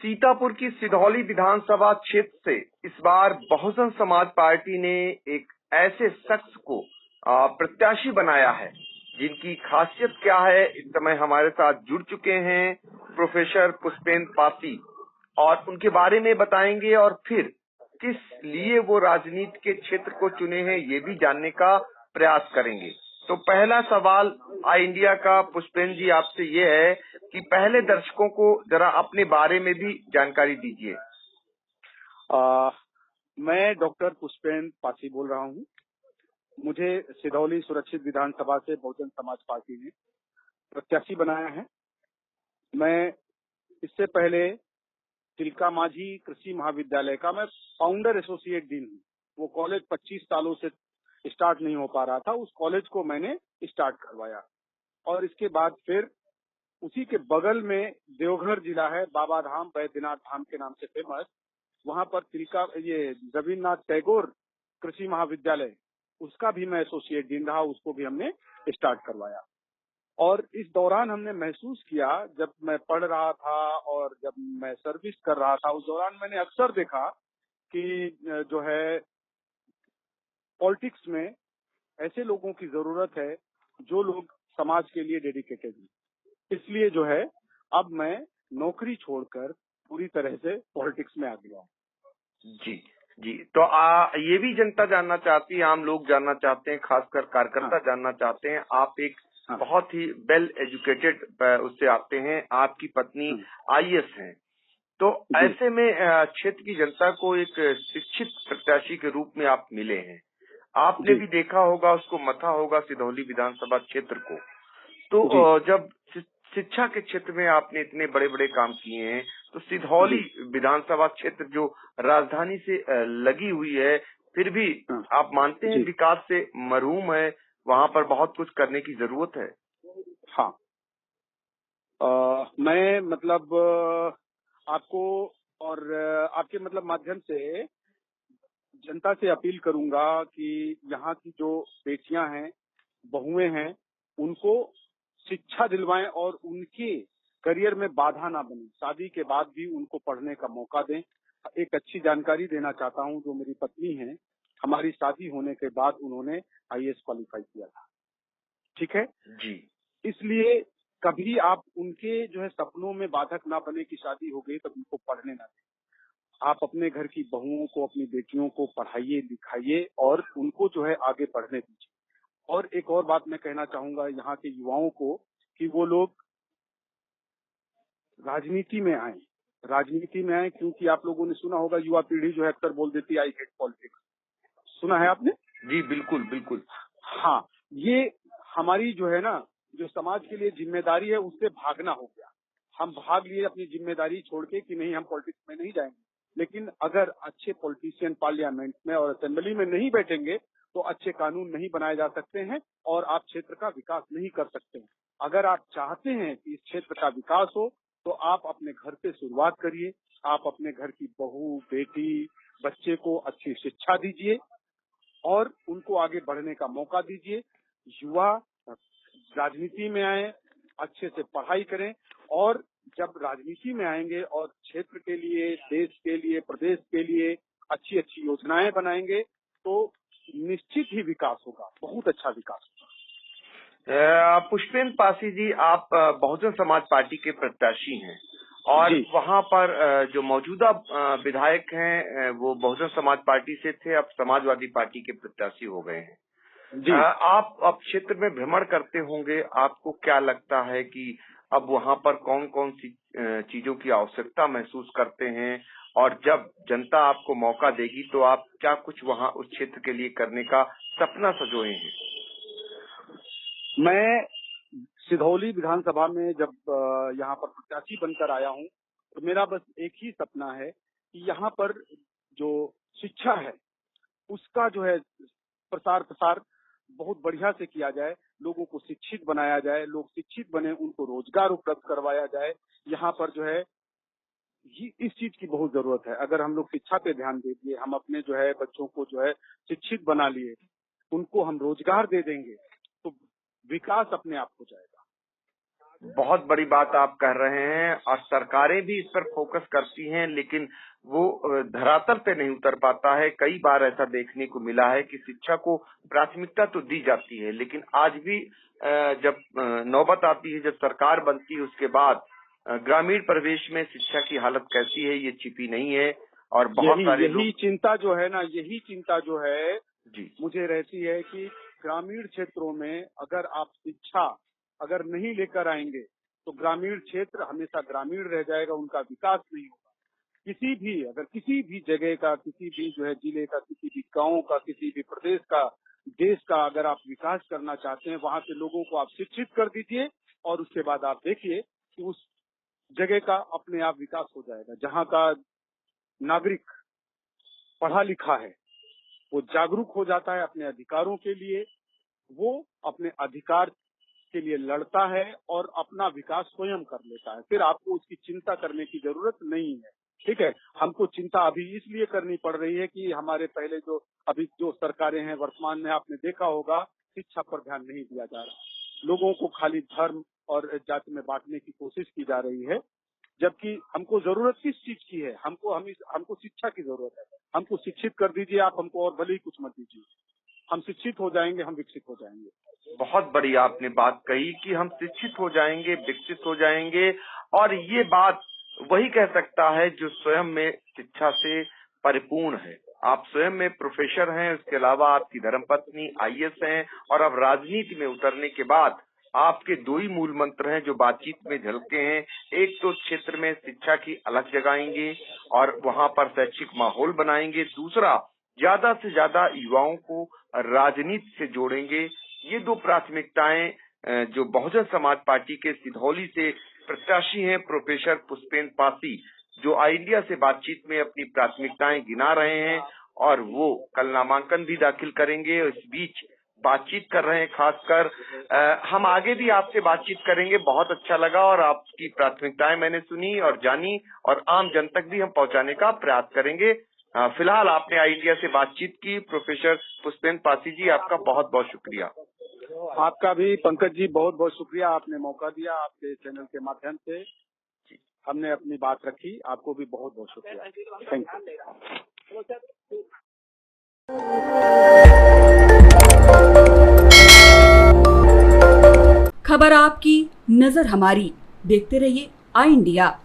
सीतापुर की सिधौली विधानसभा क्षेत्र से इस बार बहुजन समाज पार्टी ने एक ऐसे शख्स को प्रत्याशी बनाया है जिनकी खासियत क्या है। इस समय हमारे साथ जुड़ चुके हैं प्रोफेसर पुष्पेंद्र पासी और उनके बारे में बताएंगे और फिर किस लिए वो राजनीति के क्षेत्र को चुने हैं ये भी जानने का प्रयास करेंगे। तो पहला सवाल आई इंडिया का पुष्पेंद्र जी आपसे ये है कि पहले दर्शकों को जरा अपने बारे में भी जानकारी दीजिए। मैं डॉक्टर पुष्पेंद्र पासी बोल रहा हूँ। मुझे सिधौली सुरक्षित विधानसभा से बहुजन समाज पार्टी ने प्रत्याशी बनाया है। मैं इससे पहले तिलका माझी कृषि महाविद्यालय का मैं फाउंडर एसोसिएट डीन हूँ। वो कॉलेज 25 सालों से स्टार्ट नहीं हो पा रहा था, उस कॉलेज को मैंने स्टार्ट करवाया और इसके बाद फिर उसी के बगल में देवघर जिला है, बाबा धाम बैद्यनाथ धाम के नाम से फेमस। वहां पर रविन्द्रनाथ टैगोर कृषि महाविद्यालय, उसका भी मैं एसोसिएट डीन रहा, उसको भी हमने स्टार्ट करवाया। और इस दौरान हमने महसूस किया, जब मैं पढ़ रहा था और जब मैं सर्विस कर रहा था, उस दौरान मैंने अक्सर देखा कि जो है पॉलिटिक्स में ऐसे लोगों की जरूरत है जो लोग समाज के लिए डेडिकेटेड हैं। इसलिए जो है अब मैं नौकरी छोड़कर पूरी तरह से पॉलिटिक्स में आ गया हूँ। जी जी, तो ये भी जनता जानना चाहती है, आम लोग जानना चाहते हैं, खासकर कार्यकर्ता जानना चाहते हैं। आप एक बहुत ही वेल एजुकेटेड उससे आते हैं, आपकी पत्नी आईएएस हैं, तो ऐसे में क्षेत्र की जनता को एक शिक्षित प्रत्याशी के रूप में आप मिले हैं। आपने भी देखा होगा, उसको मथा होगा सिधौली विधानसभा क्षेत्र को। तो जब शिक्षा के क्षेत्र में आपने इतने बड़े बड़े काम किए हैं, तो सिधौली विधानसभा क्षेत्र जो राजधानी से लगी हुई है, फिर भी आप मानते हैं विकास से महरूम है, वहां पर बहुत कुछ करने की जरूरत है? हाँ, मैं आपको और आपके माध्यम से जनता से अपील करूंगा कि यहाँ की जो बेटियां हैं, बहुएं हैं, उनको शिक्षा दिलवाएं और उनके करियर में बाधा ना बने। शादी के बाद भी उनको पढ़ने का मौका दें। एक अच्छी जानकारी देना चाहता हूं, जो मेरी पत्नी है, हमारी शादी होने के बाद उन्होंने आईएएस क्वालिफाई किया था, ठीक है जी। इसलिए कभी आप उनके जो है सपनों में बाधक ना बने कि शादी हो गई तो उनको पढ़ने ना दें। आप अपने घर की बहुओं को, अपनी बेटियों को पढ़ाइए, लिखाइए और उनको जो है आगे बढ़ने दीजिए। और एक और बात मैं कहना चाहूंगा यहाँ के युवाओं को कि वो लोग राजनीति में आए। राजनीति में आए क्योंकि आप लोगों ने सुना होगा, युवा पीढ़ी जो है अक्सर बोल देती है आई हेट पॉलिटिक्स। सुना है आपने? जी बिल्कुल बिल्कुल। हाँ, ये हमारी जो है ना, जो समाज के लिए जिम्मेदारी है, उससे भागना हो गया। हम भाग लिए अपनी जिम्मेदारी छोड़ के कि नहीं, हम पॉलिटिक्स में नहीं जाएंगे। लेकिन अगर अच्छे पॉलिटिशियन पार्लियामेंट में और असेंबली में नहीं बैठेंगे तो अच्छे कानून नहीं बनाए जा सकते हैं और आप क्षेत्र का विकास नहीं कर सकते हैं। अगर आप चाहते हैं कि इस क्षेत्र का विकास हो तो आप अपने घर से शुरुआत करिए। आप अपने घर की बहू, बेटी, बच्चे को अच्छी शिक्षा दीजिए और उनको आगे बढ़ने का मौका दीजिए। युवा राजनीति में आए, अच्छे से पढ़ाई करें और जब राजनीति में आएंगे और क्षेत्र के लिए, देश के लिए, प्रदेश के लिए अच्छी अच्छी योजनाएं बनाएंगे तो निश्चित ही विकास होगा, बहुत अच्छा विकास होगा। पुष्पेंद्र पासी जी, आप बहुजन समाज पार्टी के प्रत्याशी हैं और वहां पर जो मौजूदा विधायक हैं वो बहुजन समाज पार्टी से थे, अब समाजवादी पार्टी के प्रत्याशी हो गए हैं। आप अब क्षेत्र में भ्रमण करते होंगे, आपको क्या लगता है कि अब वहां पर कौन कौन सी चीजों की आवश्यकता महसूस करते हैं और जब जनता आपको मौका देगी तो आप क्या कुछ वहां उस क्षेत्र के लिए करने का सपना सजोए हैं? मैं सिधौली विधानसभा में जब यहाँ पर प्रत्याशी बनकर आया हूँ तो मेरा बस एक ही सपना है कि यहाँ पर जो शिक्षा है उसका जो है प्रसार बहुत बढ़िया से किया जाए, लोगों को शिक्षित बनाया जाए, लोग शिक्षित बने, उनको रोजगार उपलब्ध करवाया जाए। यहाँ पर जो है इस चीज की बहुत जरूरत है। अगर हम लोग शिक्षा पे ध्यान दे दिए, हम अपने जो है बच्चों को जो है शिक्षित बना लिए, उनको हम रोजगार दे देंगे तो विकास अपने आप हो जाएगा। बहुत बड़ी बात आप कह रहे हैं और सरकारें भी इस पर फोकस करती हैं, लेकिन वो धरातल पे नहीं उतर पाता है। कई बार ऐसा देखने को मिला है कि शिक्षा को प्राथमिकता तो दी जाती है, लेकिन आज भी जब नौबत आती है, जब सरकार बनती है, उसके बाद ग्रामीण परिवेश में शिक्षा की हालत कैसी है ये छिपी नहीं है। और बहुत सारे यही चिंता जो है ना, यही चिंता जो है जी मुझे रहती है कि ग्रामीण क्षेत्रों में अगर आप शिक्षा अगर नहीं लेकर आएंगे तो ग्रामीण क्षेत्र हमेशा ग्रामीण रह जाएगा, उनका विकास नहीं होगा। किसी भी जगह का, किसी भी जो है जिले का, किसी भी गांव का, किसी भी प्रदेश का, देश का अगर आप विकास करना चाहते हैं, वहां के लोगों को आप शिक्षित कर दीजिए और उसके बाद आप देखिए कि उस जगह का अपने आप विकास हो जाएगा। जहां का नागरिक पढ़ा लिखा है, वो जागरूक हो जाता है अपने अधिकारों के लिए, वो अपने अधिकार के लिए लड़ता है और अपना विकास स्वयं कर लेता है। फिर आपको उसकी चिंता करने की जरूरत नहीं है। ठीक है, हमको चिंता अभी इसलिए करनी पड़ रही है कि हमारे पहले अभी जो सरकारें हैं वर्तमान में, आपने देखा होगा शिक्षा पर ध्यान नहीं दिया जा रहा। लोगों को खाली धर्म और जाति में बांटने की कोशिश की जा रही है, जबकि हमको जरूरत किस चीज की है? हमको शिक्षा की जरूरत है। हमको शिक्षित कर दीजिए आप हमको, और भले ही कुछ मत दीजिए। हम शिक्षित हो जाएंगे, हम विकसित हो जाएंगे। बहुत बड़ी आपने बात कही कि हम शिक्षित हो जाएंगे, विकसित हो जाएंगे, और ये बात वही कह सकता है जो स्वयं में शिक्षा से परिपूर्ण है। आप स्वयं में प्रोफेसर हैं, उसके अलावा आपकी धर्मपत्नी आईएएस हैं, और अब राजनीति में उतरने के बाद आपके दो ही मूल मंत्र हैं जो बातचीत में झलके हैं। एक तो क्षेत्र में शिक्षा की अलख जगाएंगे और वहां पर शैक्षिक माहौल बनाएंगे, दूसरा ज्यादा से ज्यादा युवाओं को राजनीति से जोड़ेंगे। ये दो प्राथमिकताएं जो बहुजन समाज पार्टी के सिधौली से प्रत्याशी हैं प्रोफेसर पुष्पेंद्र पासी, जो ऑल इंडिया से बातचीत में अपनी प्राथमिकताएं गिना रहे हैं, और वो कल नामांकन भी दाखिल करेंगे। इस बीच बातचीत कर रहे हैं। खासकर हम आगे भी आपसे बातचीत करेंगे। बहुत अच्छा लगा और आपकी प्राथमिकताएं मैंने सुनी और जानी, और आम जन तक भी हम पहुंचाने का प्रयास करेंगे। फिलहाल आपने ऑल इंडिया से बातचीत की। प्रोफेसर पुष्पेंद्र पासी जी, आपका बहुत बहुत शुक्रिया। आपका भी पंकज जी बहुत बहुत शुक्रिया, आपने मौका दिया। आपके चैनल के माध्यम से हमने अपनी बात रखी। आपको भी बहुत बहुत शुक्रिया। Thank you. खबर आपकी, नजर हमारी। देखते रहिए ऑल इंडिया।